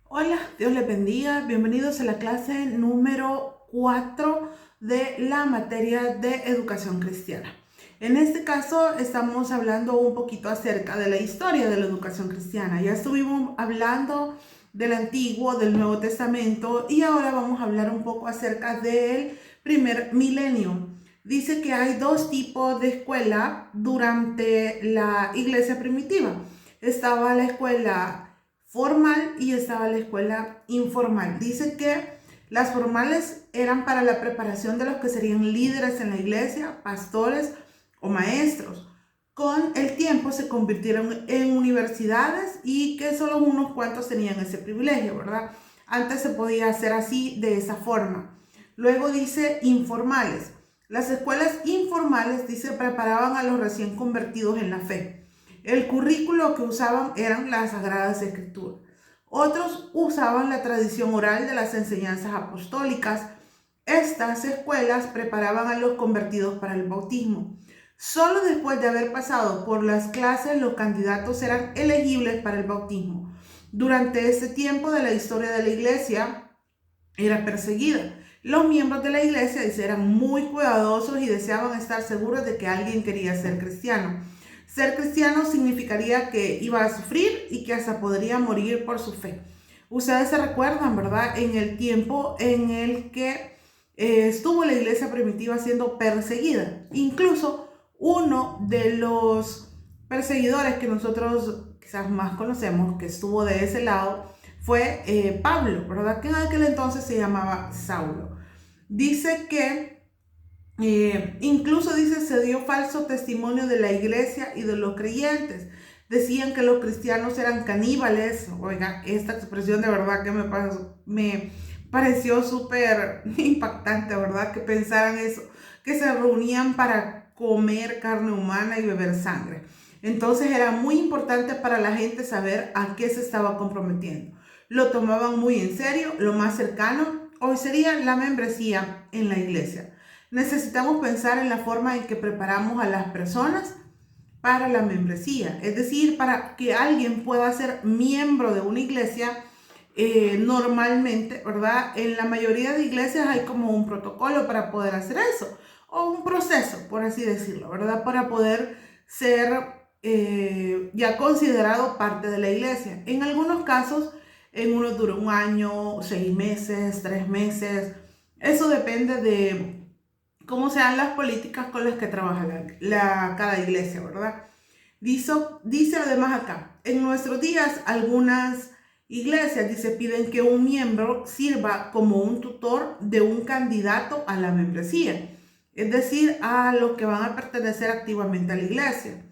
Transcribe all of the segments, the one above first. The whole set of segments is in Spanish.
Hola, Dios les bendiga. Bienvenidos a la clase número 4 de la materia de educación cristiana. En este caso estamos hablando un poquito acerca de la historia de la educación cristiana. Ya estuvimos hablando del Antiguo, del Nuevo Testamento y ahora vamos a hablar un poco acerca del primer milenio. Dice que hay dos tipos de escuela durante la iglesia primitiva. Estaba la escuela formal y estaba la escuela informal. Dice que las formales eran para la preparación de los que serían líderes en la iglesia, pastores o maestros. Con el tiempo se convirtieron en universidades y que solo unos cuantos tenían ese privilegio, ¿verdad? Antes se podía hacer así, de esa forma. Luego dice informales. Las escuelas informales, dice, preparaban a los recién convertidos en la fe. El currículo que usaban eran las Sagradas Escrituras. Otros usaban la tradición oral de las enseñanzas apostólicas. Estas escuelas preparaban a los convertidos para el bautismo. Solo después de haber pasado por las clases, los candidatos eran elegibles para el bautismo. Durante este tiempo de la historia de la iglesia, era perseguida. Los miembros de la iglesia eran muy cuidadosos y deseaban estar seguros de que alguien quería ser cristiano. Ser cristiano significaría que iba a sufrir y que hasta podría morir por su fe. Ustedes se recuerdan, ¿verdad? En el tiempo en el que estuvo la iglesia primitiva siendo perseguida. Incluso uno de los perseguidores que nosotros quizás más conocemos, que estuvo de ese lado, fue Pablo, ¿verdad? Que en aquel entonces se llamaba Saulo. Dice que incluso dice se dio falso testimonio de la iglesia y de los creyentes. Decían que los cristianos eran caníbales. Oiga, esta expresión de verdad que me pareció súper impactante, ¿verdad? Que pensaran eso, que se reunían para comer carne humana y beber sangre. Entonces era muy importante para la gente saber a qué se estaba comprometiendo. Lo tomaban muy en serio. Lo más cercano hoy sería la membresía en la iglesia. Necesitamos pensar en la forma en que preparamos a las personas para la membresía, es decir, para que alguien pueda ser miembro de una iglesia. Normalmente, ¿verdad? En la mayoría de iglesias hay como un protocolo para poder hacer eso, o un proceso, por así decirlo, ¿verdad? Para poder ser ya considerado parte de la iglesia. En algunos casos, en unos dura un año, 6 meses, 3 meses. Eso depende de cómo sean las políticas con las que trabaja cada iglesia, ¿verdad? Dice además acá, en nuestros días algunas iglesias, dice, piden que un miembro sirva como un tutor de un candidato a la membresía, es decir, a los que van a pertenecer activamente a la iglesia.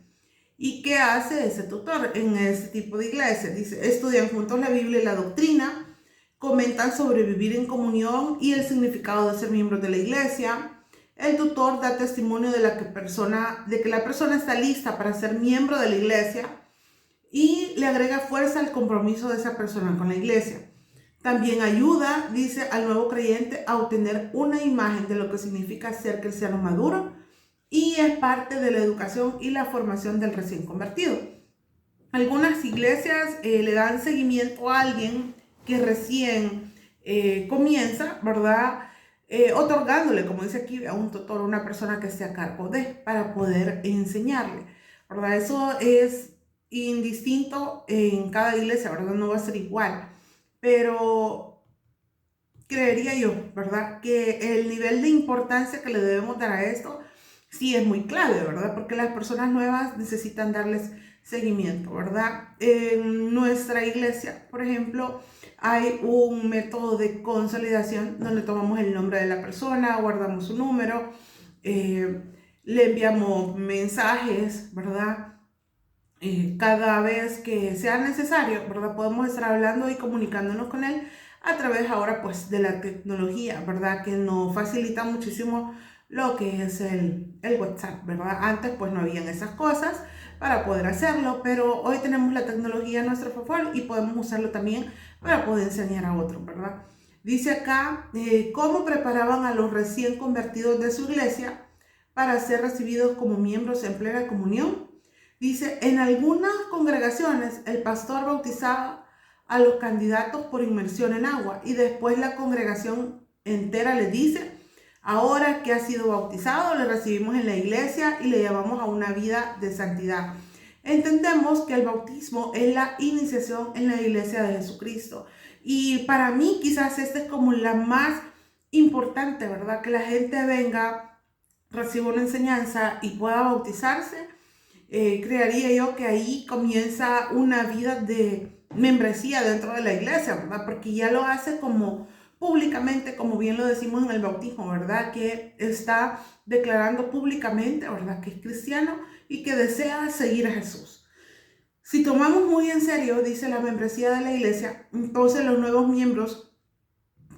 ¿Y qué hace ese tutor en ese tipo de iglesia? Dice, estudian juntos la Biblia y la doctrina, comentan sobre vivir en comunión y el significado de ser miembros de la iglesia. El tutor da testimonio de que la persona está lista para ser miembro de la iglesia y le agrega fuerza al compromiso de esa persona con la iglesia. También ayuda, dice, al nuevo creyente a obtener una imagen de lo que significa ser cristiano maduro y es parte de la educación y la formación del recién convertido. Algunas iglesias le dan seguimiento a alguien que recién comienza, ¿verdad? Otorgándole, como dice aquí, a un tutor, una persona que esté a cargo para poder enseñarle, ¿verdad? Eso es indistinto en cada iglesia, ¿verdad? No va a ser igual, pero creería yo, ¿verdad? Que el nivel de importancia que le debemos dar a esto sí es muy clave, ¿verdad? Porque las personas nuevas necesitan darles seguimiento, ¿verdad? En nuestra iglesia, por ejemplo, hay un método de consolidación donde tomamos el nombre de la persona, guardamos su número, eh, le enviamos mensajes, ¿verdad? Cada vez que sea necesario, ¿verdad? Podemos estar hablando y comunicándonos con él a través ahora pues de la tecnología, ¿verdad? Que nos facilita muchísimo lo que es el WhatsApp, ¿verdad? Antes pues no habían esas cosas para poder hacerlo, pero hoy tenemos la tecnología a nuestro favor y podemos usarlo también para poder enseñar a otros, ¿verdad? Dice acá cómo preparaban a los recién convertidos de su iglesia para ser recibidos como miembros en plena comunión. Dice, en algunas congregaciones el pastor bautizaba a los candidatos por inmersión en agua y después la congregación entera le dice: ahora que ha sido bautizado, le recibimos en la iglesia y le llevamos a una vida de santidad. Entendemos que el bautismo es la iniciación en la iglesia de Jesucristo. Y para mí quizás esta es como la más importante, ¿verdad? Que la gente venga, reciba una enseñanza y pueda bautizarse. Creería yo que ahí comienza una vida de membresía dentro de la iglesia, ¿verdad? Porque ya lo hace como públicamente, como bien lo decimos en el bautismo, ¿verdad? Que está declarando públicamente, ¿verdad? Que es cristiano y que desea seguir a Jesús. Si tomamos muy en serio, dice la membresía de la iglesia, entonces los nuevos miembros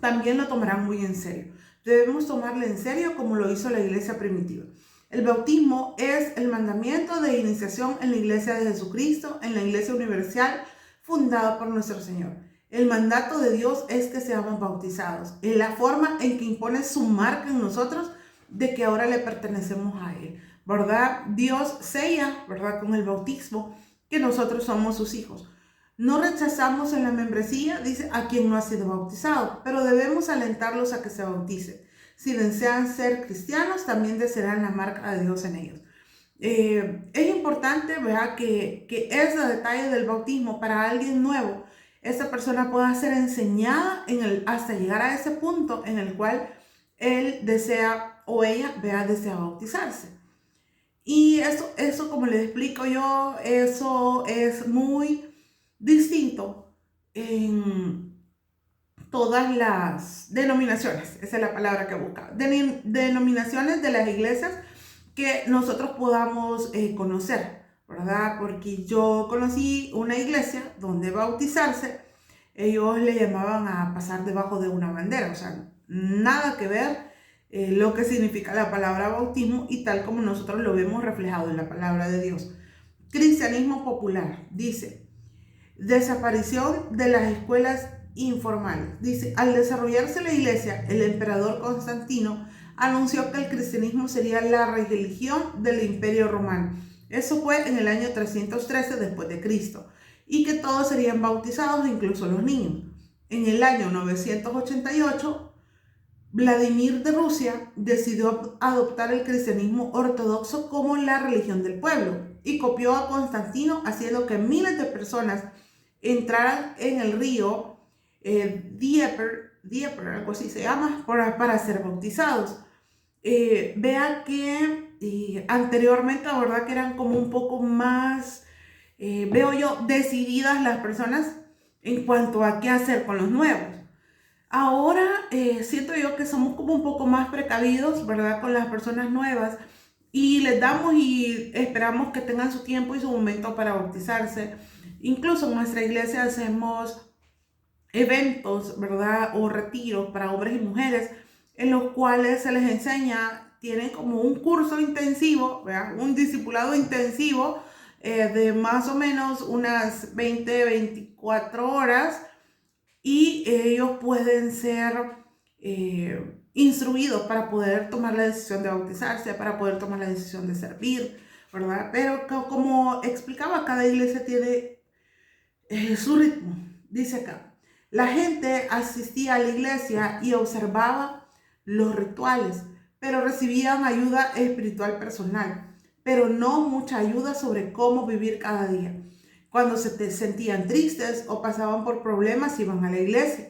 también lo tomarán muy en serio. Debemos tomarle en serio como lo hizo la iglesia primitiva. El bautismo es el mandamiento de iniciación en la iglesia de Jesucristo, en la iglesia universal fundada por nuestro Señor. El mandato de Dios es que seamos bautizados. Es la forma en que impone su marca en nosotros de que ahora le pertenecemos a Él, ¿verdad? Dios sella, ¿verdad? Con el bautismo que nosotros somos sus hijos. No rechazamos en la membresía, dice, a quien no ha sido bautizado, pero debemos alentarlos a que se bauticen. Si desean ser cristianos, también desearán la marca de Dios en ellos. Es importante, ¿verdad? Que ese detalle del bautismo para alguien nuevo, esa persona pueda ser enseñada hasta llegar a ese punto en el cual él desea o ella desea bautizarse. Y eso, como les explico yo, eso es muy distinto en todas las denominaciones, esa es la palabra que buscaba, denominaciones de las iglesias que nosotros podamos conocer, ¿verdad? Porque yo conocí una iglesia donde bautizarse, ellos le llamaban a pasar debajo de una bandera, o sea, nada que ver lo que significa la palabra bautismo y tal como nosotros lo vemos reflejado en la palabra de Dios. Cristianismo popular, dice: desaparición de las escuelas informales. Dice: al desarrollarse la iglesia, el emperador Constantino anunció que el cristianismo sería la religión del Imperio Romano. Eso fue en el año 313 después de Cristo, y que todos serían bautizados, incluso los niños. En el año 988, Vladimir de Rusia decidió adoptar el cristianismo ortodoxo como la religión del pueblo y copió a Constantino, haciendo que miles de personas entraran en el río Dnieper, algo así se llama, para ser bautizados. Vea que anteriormente, la verdad que eran como un poco más, veo yo, decididas las personas en cuanto a qué hacer con los nuevos. Ahora siento yo que somos como un poco más precavidos, ¿verdad? Con las personas nuevas y les damos y esperamos que tengan su tiempo y su momento para bautizarse. Incluso en nuestra iglesia hacemos eventos, ¿verdad? O retiros para hombres y mujeres en los cuales se les enseña, tienen como un curso intensivo, ¿verdad? Un discipulado intensivo de más o menos unas 24 horas y ellos pueden ser instruidos para poder tomar la decisión de bautizarse, para poder tomar la decisión de servir, ¿verdad? Pero como explicaba, cada iglesia tiene su ritmo. Dice acá: la gente asistía a la iglesia y observaba los rituales, pero recibían ayuda espiritual personal, pero no mucha ayuda sobre cómo vivir cada día. Cuando se sentían tristes o pasaban por problemas, iban a la iglesia,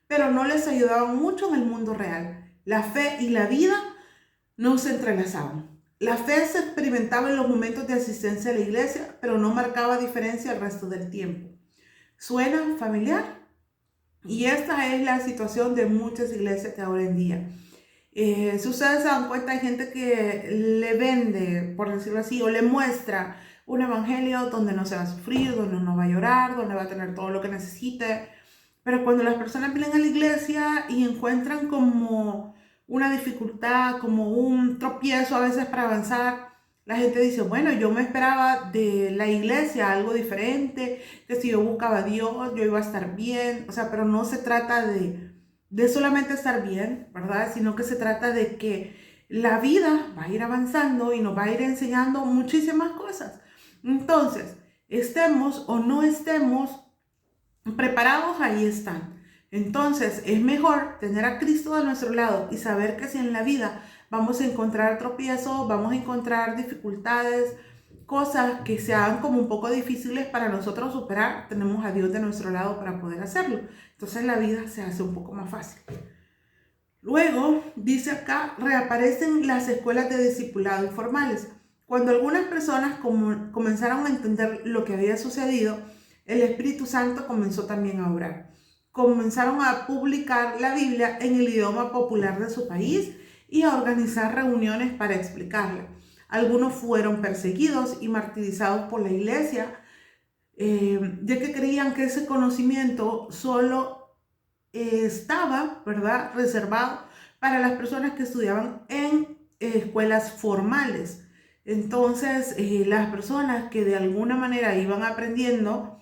pero no les ayudaban mucho en el mundo real. La fe y la vida no se entrelazaban. La fe se experimentaba en los momentos de asistencia a la iglesia, pero no marcaba diferencia el resto del tiempo. ¿Suena familiar? Y esta es la situación de muchas iglesias de ahora en día. Si ustedes se dan cuenta, hay gente que le vende, por decirlo así, o le muestra un evangelio donde no se va a sufrir, donde no va a llorar, donde va a tener todo lo que necesite. Pero cuando las personas vienen a la iglesia y encuentran como una dificultad, como un tropiezo a veces para avanzar, la gente dice: bueno, yo me esperaba de la iglesia algo diferente, que si yo buscaba a Dios, yo iba a estar bien. O sea, pero no se trata de solamente estar bien, ¿verdad? Sino que se trata de que la vida va a ir avanzando y nos va a ir enseñando muchísimas cosas. Entonces, estemos o no estemos preparados, ahí están. Entonces es mejor tener a Cristo a nuestro lado y saber que si en la vida vamos a encontrar tropiezos, vamos a encontrar dificultades, cosas que sean como un poco difíciles para nosotros superar, tenemos a Dios de nuestro lado para poder hacerlo. Entonces la vida se hace un poco más fácil. Luego, dice acá, reaparecen las escuelas de discipulado informales. Cuando algunas personas comenzaron a entender lo que había sucedido, el Espíritu Santo comenzó también a obrar. Comenzaron a publicar la Biblia en el idioma popular de su país y a organizar reuniones para explicarla. Algunos fueron perseguidos y martirizados por la iglesia, ya que creían que ese conocimiento solo estaba, ¿verdad?, reservado para las personas que estudiaban en escuelas formales. Entonces, las personas que de alguna manera iban aprendiendo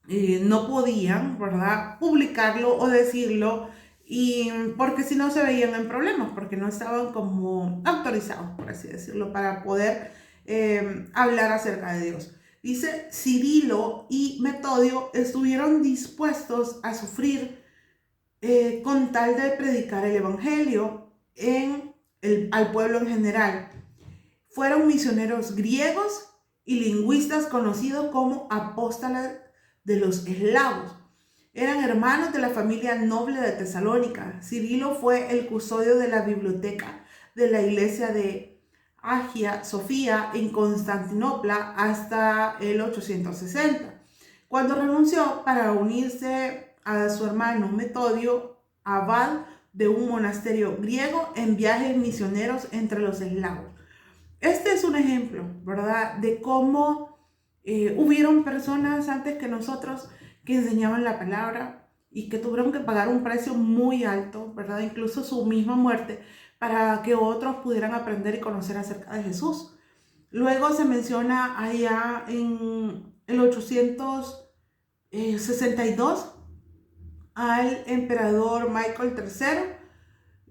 no podían, ¿verdad?, publicarlo o decirlo, y porque si no se veían en problemas, porque no estaban como autorizados, por así decirlo, para poder hablar acerca de Dios. Dice, Cirilo y Metodio estuvieron dispuestos a sufrir con tal de predicar el evangelio al pueblo en general. Fueron misioneros griegos y lingüistas conocidos como apóstoles de los eslavos. Eran hermanos de la familia noble de Tesalónica. Cirilo fue el custodio de la biblioteca de la iglesia de Hagia Sofía en Constantinopla hasta el 860, cuando renunció para unirse a su hermano Metodio, abad de un monasterio griego en viajes misioneros entre los eslavos. Este es un ejemplo, ¿verdad?, de cómo hubieron personas antes que nosotros que enseñaban la palabra y que tuvieron que pagar un precio muy alto, ¿verdad?, incluso su misma muerte, para que otros pudieran aprender y conocer acerca de Jesús. Luego se menciona allá en el 862 al emperador Michael III,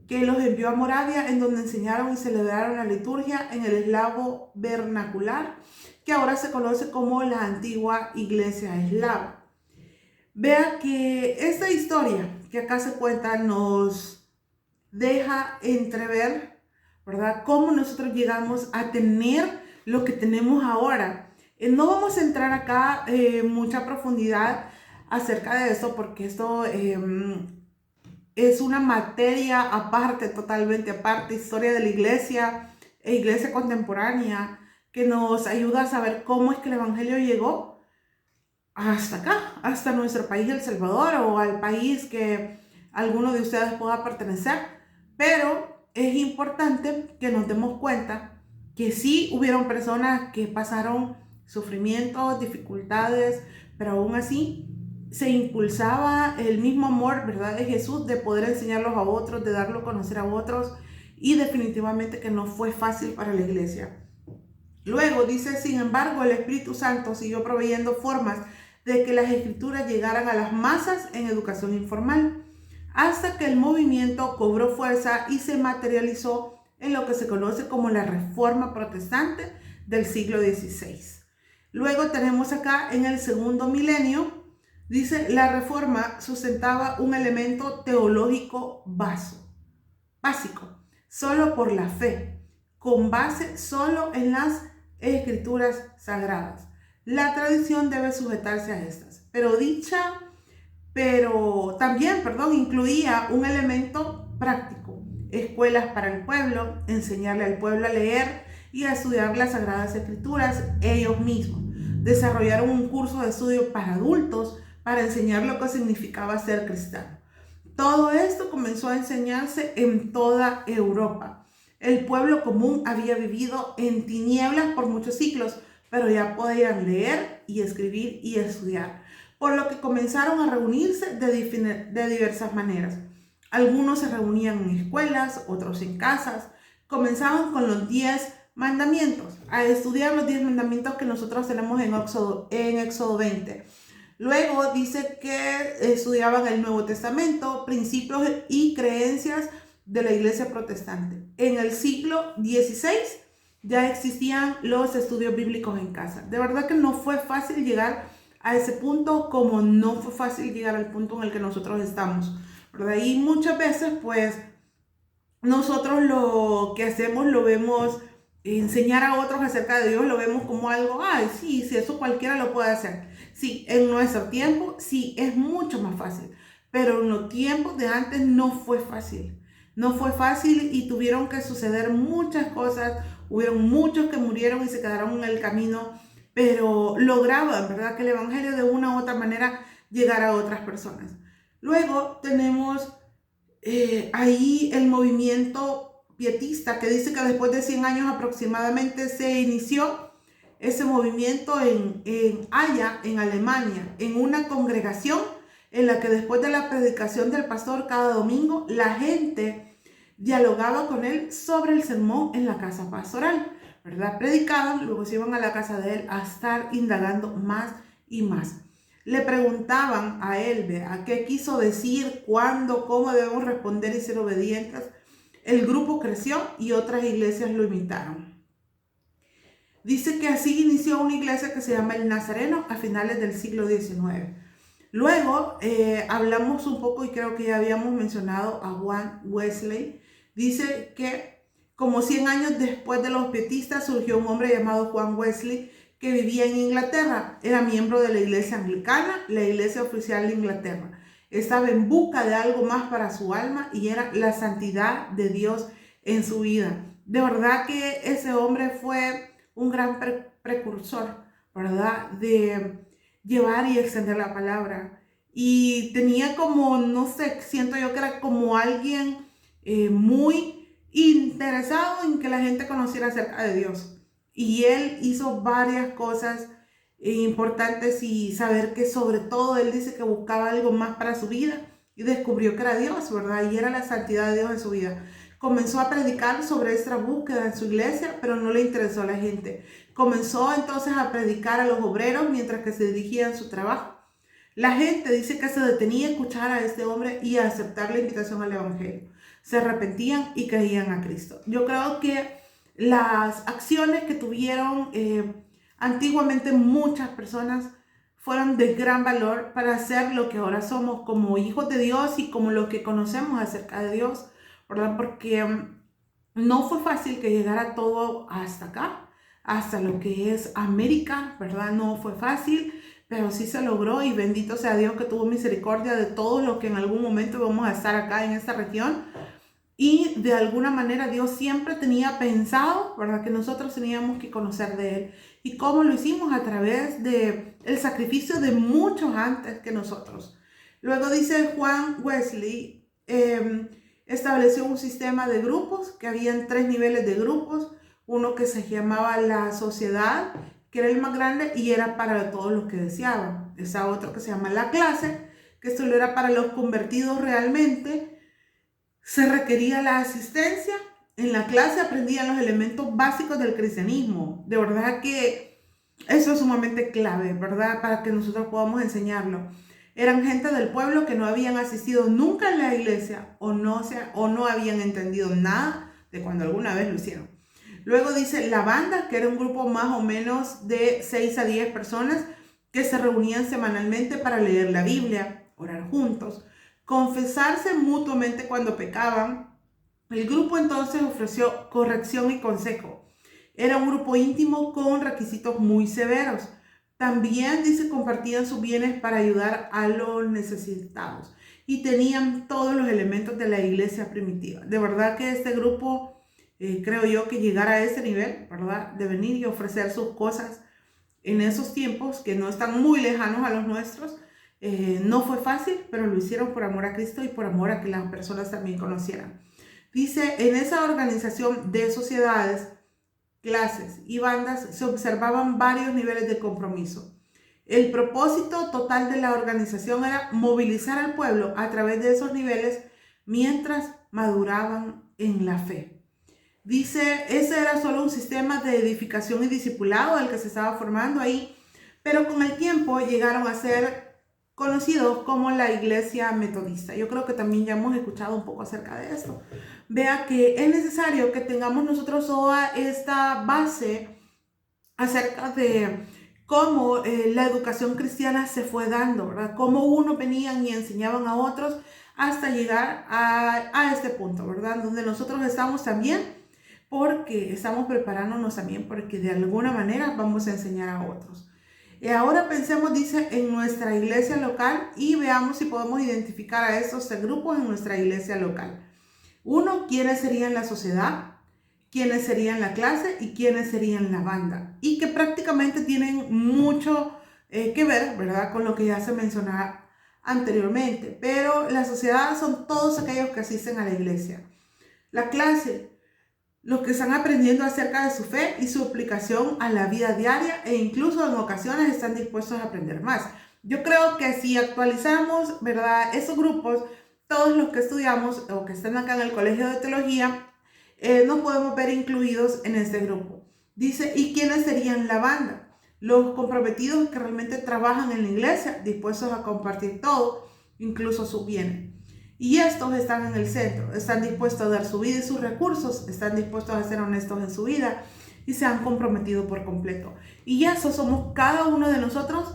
que los envió a Moravia, en donde enseñaron y celebraron la liturgia en el eslavo vernacular, que ahora se conoce como la antigua iglesia eslava. Vea que esta historia que acá se cuenta nos deja entrever, ¿verdad?, cómo nosotros llegamos a tener lo que tenemos ahora. No vamos a entrar acá mucha profundidad acerca de esto, porque esto es una materia aparte, totalmente aparte, historia de la iglesia e iglesia contemporánea, que nos ayuda a saber cómo es que el evangelio llegó hasta acá, hasta nuestro país, El Salvador, o al país que alguno de ustedes pueda pertenecer. Pero es importante que nos demos cuenta que sí hubieron personas que pasaron sufrimientos, dificultades, pero aún así se impulsaba el mismo amor, ¿verdad?, de Jesús, de poder enseñarlos a otros, de darlo a conocer a otros, y definitivamente que no fue fácil para la iglesia. Luego dice, sin embargo, el Espíritu Santo siguió proveyendo formas de que las escrituras llegaran a las masas en educación informal, hasta que el movimiento cobró fuerza y se materializó en lo que se conoce como la Reforma Protestante del siglo XVI. Luego tenemos acá en el segundo milenio, dice, la Reforma sustentaba un elemento teológico básico, solo por la fe, con base solo en las escrituras sagradas. La tradición debe sujetarse a estas, pero también incluía un elemento práctico, escuelas para el pueblo, enseñarle al pueblo a leer y a estudiar las sagradas escrituras ellos mismos. Desarrollaron un curso de estudio para adultos para enseñar lo que significaba ser cristiano. Todo esto comenzó a enseñarse en toda Europa. El pueblo común había vivido en tinieblas por muchos siglos, pero ya podían leer y escribir y estudiar, por lo que comenzaron a reunirse de diversas maneras. Algunos se reunían en escuelas, otros en casas. Comenzaban con los 10 mandamientos, a estudiar los 10 mandamientos que nosotros tenemos en Éxodo 20. Luego dice que estudiaban el Nuevo Testamento, principios y creencias de la iglesia protestante. En el siglo XVI ya existían los estudios bíblicos en casa. De verdad que no fue fácil llegar a ese punto como no fue fácil llegar al punto en el que nosotros estamos, ¿verdad? Y muchas veces pues nosotros lo que hacemos lo vemos, enseñar a otros acerca de Dios, lo vemos como algo, ay, sí, sí, eso cualquiera lo puede hacer. Sí, en nuestro tiempo, sí, es mucho más fácil, pero en los tiempos de antes no fue fácil. No fue fácil y tuvieron que suceder muchas cosas, hubieron muchos que murieron y se quedaron en el camino, pero lograban, ¿verdad?, que el Evangelio de una u otra manera llegara a otras personas. Luego tenemos ahí el movimiento pietista, que dice que después de 100 años aproximadamente se inició ese movimiento en Halle, en Alemania, en una congregación en la que después de la predicación del pastor cada domingo, la gente dialogaba con él sobre el sermón en la casa pastoral, ¿verdad? Predicaban, luego se iban a la casa de él a estar indagando más y más. Le preguntaban a él, a qué quiso decir, cuándo, cómo debemos responder y ser obedientes. El grupo creció y otras iglesias lo imitaron. Dice que así inició una iglesia que se llama el Nazareno a finales del siglo XIX. Luego hablamos un poco, y creo que ya habíamos mencionado a Juan Wesley. Dice que como 100 años después de los pietistas surgió un hombre llamado Juan Wesley, que vivía en Inglaterra. Era miembro de la iglesia anglicana, la iglesia oficial de Inglaterra. Estaba en busca de algo más para su alma y era la santidad de Dios en su vida. De verdad que ese hombre fue un gran precursor, ¿verdad?, de llevar y extender la palabra. Y tenía como, no sé, siento yo que era como alguien muy interesado en que la gente conociera acerca de Dios. Y él hizo varias cosas importantes, y saber que sobre todo él dice que buscaba algo más para su vida y descubrió que era Dios, ¿verdad? Y era la santidad de Dios en su vida. Comenzó a predicar sobre esta búsqueda en su iglesia, pero no le interesó a la gente. Comenzó entonces a predicar a los obreros mientras que se dirigían su trabajo. La gente dice que se detenía a escuchar a este hombre y a aceptar la invitación al evangelio. Se arrepentían y creían a Cristo. Yo creo que las acciones que tuvieron antiguamente muchas personas fueron de gran valor para hacer lo que ahora somos como hijos de Dios y como lo que conocemos acerca de Dios, ¿verdad? Porque no fue fácil que llegara todo hasta acá, hasta lo que es América, ¿verdad? No fue fácil, pero sí se logró, y bendito sea Dios que tuvo misericordia de todos los que en algún momento vamos a estar acá en esta región. Y de alguna manera Dios siempre tenía pensado, ¿verdad?, que nosotros teníamos que conocer de Él. ¿Y cómo lo hicimos? A través de el sacrificio de muchos antes que nosotros. Luego dice Juan Wesley, estableció un sistema de grupos, que habían 3 niveles de grupos. Uno que se llamaba la sociedad, que era el más grande y era para todos los que deseaban. Estaba otro que se llama la clase, que solo era para los convertidos realmente. Se requería la asistencia. En la clase aprendían los elementos básicos del cristianismo. De verdad que eso es sumamente clave, ¿verdad?, para que nosotros podamos enseñarlo. Eran gente del pueblo que no habían asistido nunca a la iglesia o no habían entendido nada de cuando alguna vez lo hicieron. Luego dice la banda, que era un grupo más o menos de 6 a 10 personas que se reunían semanalmente para leer la Biblia, orar juntos, confesarse mutuamente cuando pecaban. El grupo entonces ofreció corrección y consejo. Era un grupo íntimo con requisitos muy severos. También dice compartían sus bienes para ayudar a los necesitados y tenían todos los elementos de la iglesia primitiva. De verdad que este grupo, creo yo, que llegar a ese nivel, ¿verdad?, de venir y ofrecer sus cosas en esos tiempos que no están muy lejanos a los nuestros, no fue fácil, pero lo hicieron por amor a Cristo y por amor a que las personas también conocieran. Dice, en esa organización de sociedades, clases y bandas se observaban varios niveles de compromiso. El propósito total de la organización era movilizar al pueblo a través de esos niveles mientras maduraban en la fe. Dice, ese era solo un sistema de edificación y discipulado el que se estaba formando ahí, pero con el tiempo llegaron a ser conocidos como la iglesia metodista. Yo creo que también ya hemos escuchado un poco acerca de esto. Vea que es necesario que tengamos nosotros toda esta base acerca de cómo la educación cristiana se fue dando, ¿verdad? Cómo unos venían y enseñaban a otros hasta llegar a este punto, ¿verdad? Donde nosotros estamos también, porque estamos preparándonos también porque de alguna manera vamos a enseñar a otros. Y ahora pensemos, dice, en nuestra iglesia local y veamos si podemos identificar a estos grupos en nuestra iglesia local. Uno, quiénes serían la sociedad, quiénes serían la clase y quiénes serían la banda. Y que prácticamente tienen mucho que ver, ¿verdad? Con lo que ya se mencionaba anteriormente. Pero la sociedad son todos aquellos que asisten a la iglesia. La clase, los que están aprendiendo acerca de su fe y su aplicación a la vida diaria e incluso en ocasiones están dispuestos a aprender más. Yo creo que si actualizamos, ¿verdad? Esos grupos, todos los que estudiamos o que están acá en el Colegio de Teología, nos podemos ver incluidos en este grupo. Dice, ¿y quiénes serían la banda? Los comprometidos que realmente trabajan en la iglesia, dispuestos a compartir todo, incluso sus bienes. Y estos están en el centro, están dispuestos a dar su vida y sus recursos, están dispuestos a ser honestos en su vida y se han comprometido por completo. Y eso somos cada uno de nosotros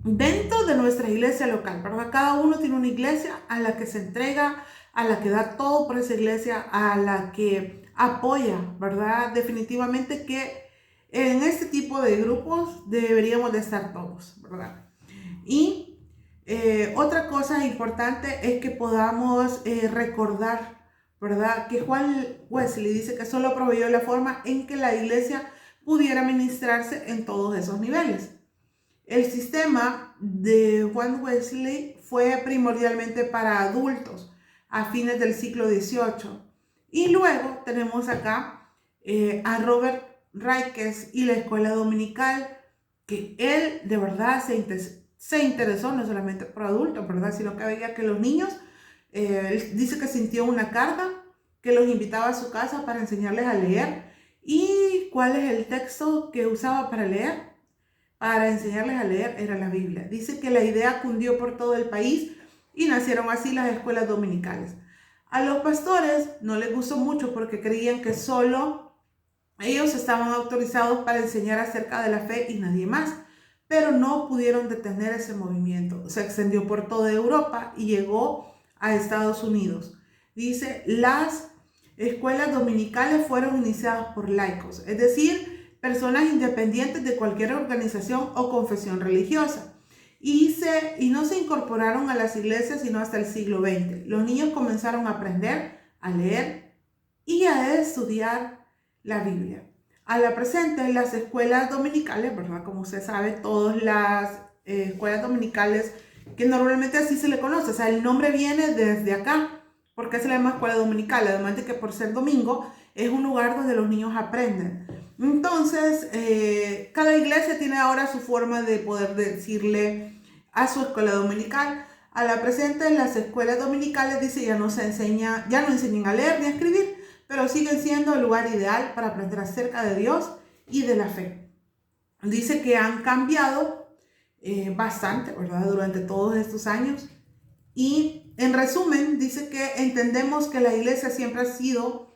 dentro de nuestra iglesia local, ¿verdad? Cada uno tiene una iglesia a la que se entrega, a la que da todo por esa iglesia, a la que apoya, ¿verdad? Definitivamente que en este tipo de grupos deberíamos de estar todos, ¿verdad? Y otra cosa importante es que podamos recordar, ¿verdad? Que Juan Wesley dice que solo proveyó la forma en que la iglesia pudiera ministrarse en todos esos niveles. El sistema de Juan Wesley fue primordialmente para adultos a fines del siglo XVIII. Y luego tenemos acá a Robert Ríquez y la escuela dominical, que él de verdad se interesó no solamente por adultos, ¿verdad? Sino que veía que los niños, él dice que sintió una carta que los invitaba a su casa para enseñarles a leer. ¿Y cuál es el texto que usaba para leer? Para enseñarles a leer era la Biblia. Dice que la idea cundió por todo el país y nacieron así las escuelas dominicales. A los pastores no les gustó mucho porque creían que solo ellos estaban autorizados para enseñar acerca de la fe y nadie más, pero no pudieron detener ese movimiento. Se extendió por toda Europa y llegó a Estados Unidos. Dice, las escuelas dominicales fueron iniciadas por laicos, es decir, personas independientes de cualquier organización o confesión religiosa. Y no se incorporaron a las iglesias sino hasta el siglo XX. Los niños comenzaron a aprender a leer y a estudiar la Biblia. A la presente, las escuelas dominicales, ¿verdad? Como usted sabe, todas las escuelas dominicales, que normalmente así se le conoce, o sea, el nombre viene desde acá. ¿Por qué se le llama escuela dominical? Además de que por ser domingo, es un lugar donde los niños aprenden. Entonces, cada iglesia tiene ahora su forma de poder decirle a su escuela dominical. A la presente, las escuelas dominicales, dice, ya no enseñan a leer ni a escribir, pero siguen siendo el lugar ideal para aprender acerca de Dios y de la fe. Dice que han cambiado bastante, ¿verdad? Durante todos estos años. Y en resumen, dice que entendemos que la iglesia siempre ha sido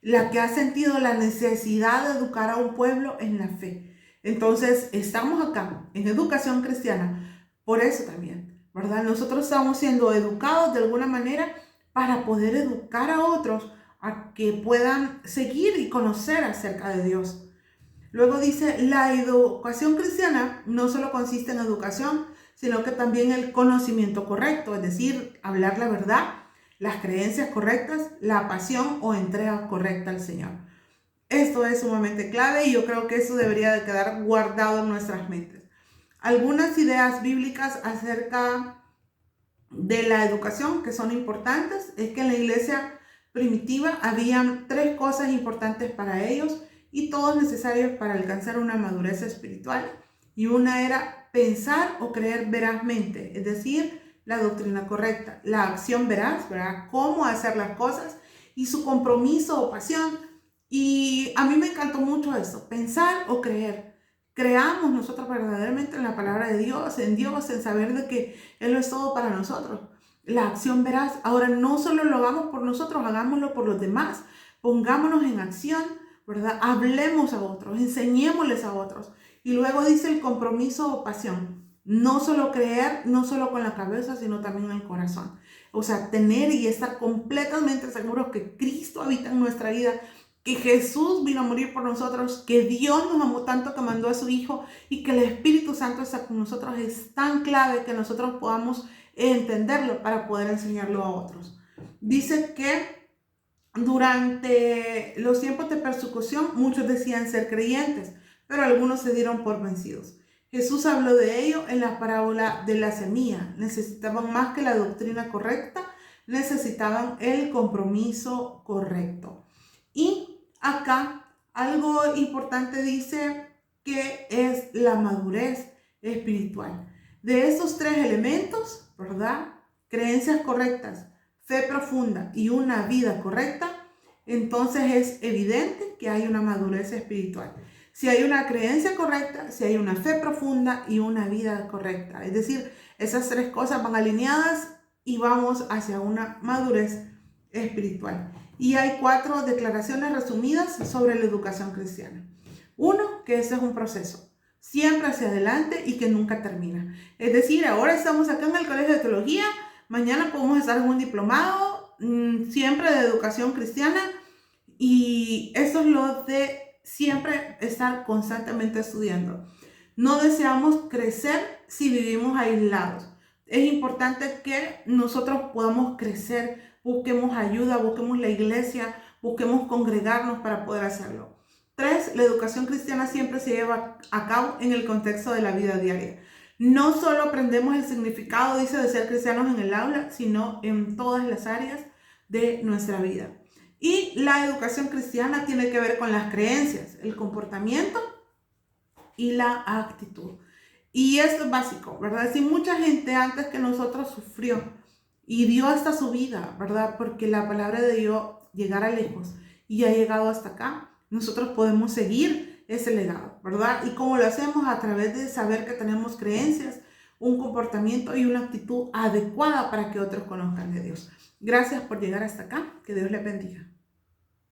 la que ha sentido la necesidad de educar a un pueblo en la fe. Entonces, estamos acá en educación cristiana, por eso también, ¿verdad? Nosotros estamos siendo educados de alguna manera para poder educar a otros a que puedan seguir y conocer acerca de Dios. Luego dice, la educación cristiana no solo consiste en educación, sino que también el conocimiento correcto, es decir, hablar la verdad, las creencias correctas, la pasión o entrega correcta al Señor. Esto es sumamente clave y yo creo que eso debería de quedar guardado en nuestras mentes. Algunas ideas bíblicas acerca de la educación que son importantes es que en la iglesia primitiva habían 3 cosas importantes para ellos y todos necesarios para alcanzar una madurez espiritual. Y una era pensar o creer verazmente, es decir, la doctrina correcta, la acción veraz, ¿verdad? Cómo hacer las cosas y su compromiso o pasión. Y a mí me encantó mucho eso, pensar o creer. Creamos nosotros verdaderamente en la palabra de Dios, en saber de que Él lo es todo para nosotros. La acción veraz, ahora no solo lo hagamos por nosotros, hagámoslo por los demás. Pongámonos en acción ¿verdad? Hablemos a otros, enseñémosles a otros. Y luego dice el compromiso o pasión. No solo creer, no solo con la cabeza, sino también en el corazón. O sea, tener y estar completamente seguros que Cristo habita en nuestra vida, que Jesús vino a morir por nosotros, que Dios nos amó tanto que mandó a su Hijo y que el Espíritu Santo está con nosotros, es tan clave que nosotros podamos entenderlo para poder enseñarlo a otros. Dice que durante los tiempos de persecución muchos decían ser creyentes, pero algunos se dieron por vencidos. Jesús habló de ello en la parábola de la semilla. Necesitaban más que la doctrina correcta, necesitaban el compromiso correcto. Y acá algo importante dice que es la madurez espiritual. De estos tres elementos, ¿verdad? Creencias correctas, fe profunda y una vida correcta, entonces es evidente que hay una madurez espiritual. Si hay una creencia correcta, si hay una fe profunda y una vida correcta. Es decir, esas tres cosas van alineadas y vamos hacia una madurez espiritual. Y hay 4 declaraciones resumidas sobre la educación cristiana. 1, que ese es un proceso, siempre hacia adelante y que nunca termina. Es decir, ahora estamos acá en el Colegio de Teología, mañana podemos estar en un diplomado, siempre de educación cristiana, y eso es lo de siempre estar constantemente estudiando. No deseamos crecer si vivimos aislados. Es importante que nosotros podamos crecer, busquemos ayuda, busquemos la iglesia, busquemos congregarnos para poder hacerlo. 3, la educación cristiana siempre se lleva a cabo en el contexto de la vida diaria. No solo aprendemos el significado, dice, de ser cristianos en el aula, sino en todas las áreas de nuestra vida. Y la educación cristiana tiene que ver con las creencias, el comportamiento y la actitud. Y esto es básico, ¿verdad? Si mucha gente antes que nosotros sufrió y dio hasta su vida, ¿verdad? Porque la palabra de Dios llegara lejos y ha llegado hasta acá, nosotros podemos seguir ese legado, ¿verdad? Y cómo lo hacemos a través de saber que tenemos creencias, un comportamiento y una actitud adecuada para que otros conozcan de Dios. Gracias por llegar hasta acá. Que Dios les bendiga.